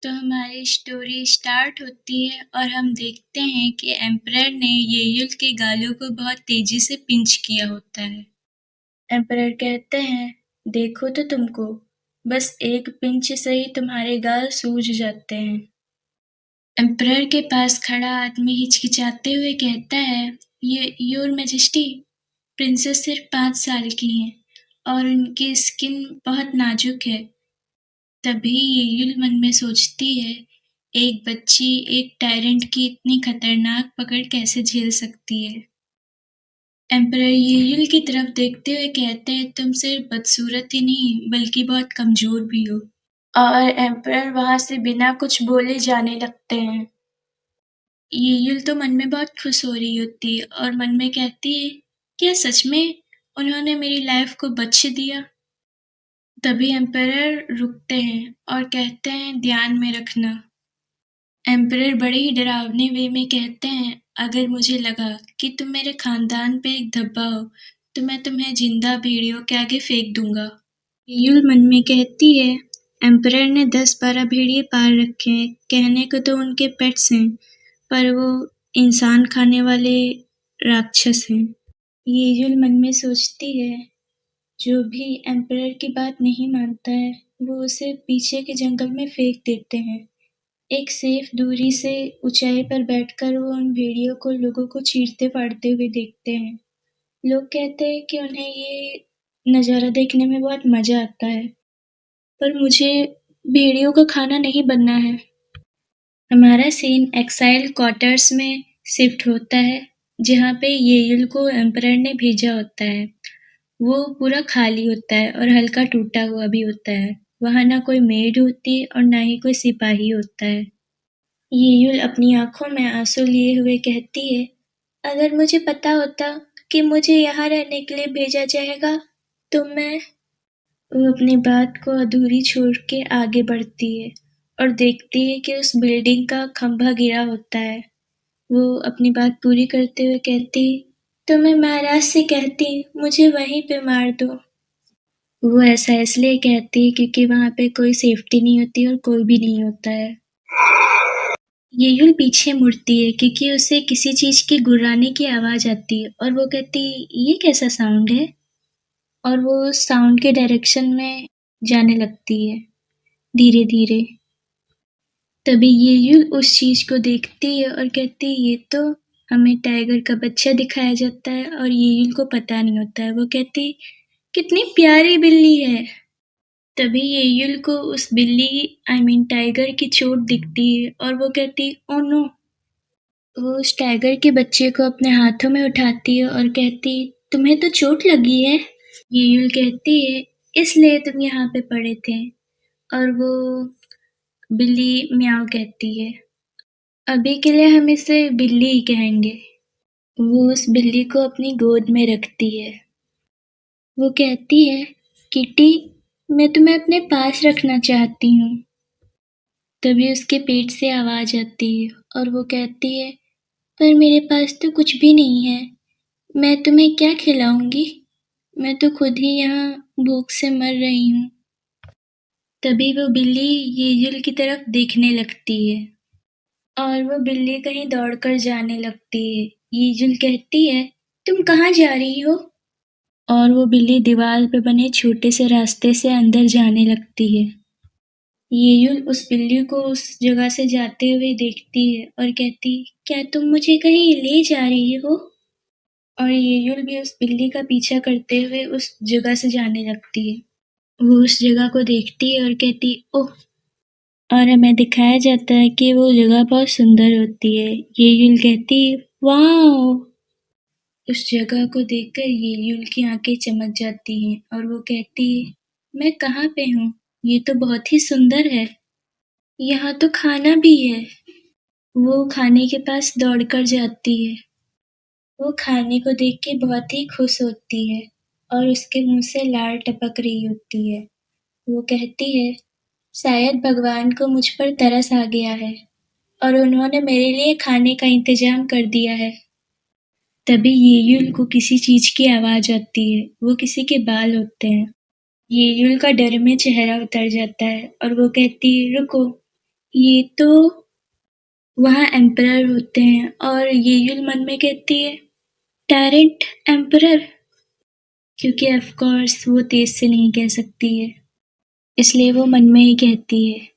तो हमारी story start होती है और हम देखते हैं कि एम्परर ने येयुल के गालों को बहुत तेजी से पिंच किया होता है। एम्परर कहते हैं, देखो तो तुमको, बस एक पिंच से ही तुम्हारे गाल सूज जाते हैं। एम्परर के पास खड़ा आदमी हिचकिचाते हुए कहता है, ये योर मैजेस्टी, प्रिंसेस सिर्फ 5 साल की हैं और उनकी स्किन बहुत नाजुक है। तभी येयुल मन में सोचती है, एक बच्ची एक टायरेंट की इतनी खतरनाक पकड़ कैसे झेल सकती है। एम्परर येयुल की तरफ देखते हुए कहते हैं, तुम सिर्फ बदसूरत ही नहीं बल्कि बहुत कमजोर भी हो। और एम्परर वहां से बिना कुछ बोले जाने लगते हैं। येयुल तो मन में बहुत खुश हो रही होती है और मन में कहती है, क्या सच में उन्होंने मेरी लाइफ को बख्श दिया। तभी एम्परर रुकते हैं और कहते हैं, ध्यान में रखना। एम्परर बड़े ही डरावने वे में कहते हैं, अगर मुझे लगा कि तुम मेरे खानदान पे एक धब्बा हो तो मैं तुम्हें जिंदा भेड़ियों के आगे फेंक दूंगा। यूल मन में कहती है, एम्परर ने 10-12 भेड़िए पाल रखे हैं, कहने को तो उनके पेट्स हैं, पर वो इंसान खाने वाले राक्षस हैं। ये यूल मन में सोचती है, जो भी एम्परर की बात नहीं मानता है वो उसे पीछे के जंगल में फेंक देते हैं। एक सेफ दूरी से ऊंचाई पर बैठकर वो उन भेड़ियों को लोगों को चीरते फाड़ते हुए देखते हैं। लोग कहते हैं कि उन्हें ये नज़ारा देखने में बहुत मजा आता है, पर मुझे भेड़ियों का खाना नहीं बनना है। हमारा सीन एक्साइल क्वार्टर्स में शिफ्ट होता है, जहाँ पे येयुल को एम्परर ने भेजा होता है। वो पूरा खाली होता है और हल्का टूटा हुआ भी होता है। वहाँ ना कोई मेड होती और ना ही कोई सिपाही होता है। येयुल अपनी आंखों में आंसू लिए हुए कहती है, अगर मुझे पता होता कि मुझे यहाँ रहने के लिए भेजा जाएगा तो मैं। वो अपनी बात को अधूरी छोड़ के आगे बढ़ती है और देखती है कि उस बिल्डिंग का खंभा गिरा होता है। वो अपनी बात पूरी करते हुए कहती, तो मैं महाराज से कहती मुझे वहीं पे मार दो। वो ऐसा इसलिए कहती है क्योंकि वहाँ पे कोई सेफ्टी नहीं होती और कोई भी नहीं होता है। येयुल पीछे मुड़ती है क्योंकि उसे किसी चीज की गुर्राने की आवाज आती है और वो कहती, ये कैसा साउंड है। और वो उस साउंड के डायरेक्शन में जाने लगती है धीरे धीरे। तभी येयुल उस चीज को देखती है और कहती है, ये तो हमें टाइगर का बच्चा दिखाया जाता है और येयुल को पता नहीं होता है। वो कहती, कितनी प्यारी बिल्ली है। तभी येयुल को उस बिल्ली टाइगर की चोट दिखती है और वो कहती, ओ नो। वो उस टाइगर के बच्चे को अपने हाथों में उठाती है और कहती, तुम्हें तो चोट लगी है। येयुल कहती है, इसलिए तुम यहाँ पे पड़े थे। और वो बिल्ली म्याऊ कहती है। अभी के लिए हम इसे बिल्ली ही कहेंगे। वो उस बिल्ली को अपनी गोद में रखती है। वो कहती है, किटी, मैं तुम्हें अपने पास रखना चाहती हूँ। तभी उसके पेट से आवाज आती है और वो कहती है, पर मेरे पास तो कुछ भी नहीं है, मैं तुम्हें क्या खिलाऊंगी, मैं तो खुद ही यहाँ भूख से मर रही हूँ। तभी वो बिल्ली येजुल की तरफ देखने लगती है और वो बिल्ली कहीं दौड़कर जाने लगती है। येजुल कहती है, तुम कहाँ जा रही हो। और वो बिल्ली दीवार पे बने छोटे से रास्ते से अंदर जाने लगती है। येयुल उस बिल्ली को उस जगह से जाते हुए देखती है और कहती, क्या तुम मुझे कहीं ले जा रही हो। और येयुल भी उस बिल्ली का पीछा करते हुए उस जगह से जाने लगती है। वो उस जगह को देखती है और कहती, ओह। और हमें दिखाया जाता है कि वो जगह बहुत सुंदर होती है। येयुल कहती, वाओ। उस जगह को देखकर येयुल की आंखें चमक जाती हैं और वो कहती, मैं कहाँ पे हूँ, ये तो बहुत ही सुंदर है, यहाँ तो खाना भी है। वो खाने के पास दौड़कर जाती है। वो खाने को देख के बहुत ही खुश होती है और उसके मुंह से लार टपक रही होती है। वो कहती है, शायद भगवान को मुझ पर तरस आ गया है और उन्होंने मेरे लिए खाने का इंतजाम कर दिया है। तभी येयुल को किसी चीज की आवाज आती है। वो किसी के बाल होते हैं। येयुल का डर में चेहरा उतर जाता है और वो कहती है, रुको, ये तो वहाँ एम्परर होते हैं और येयुल मन में कहती है टायरेंट एम्परर, क्योंकि ऑफ कोर्स वो तेज से नहीं कह सकती है, इसलिए वो मन में ही कहती है।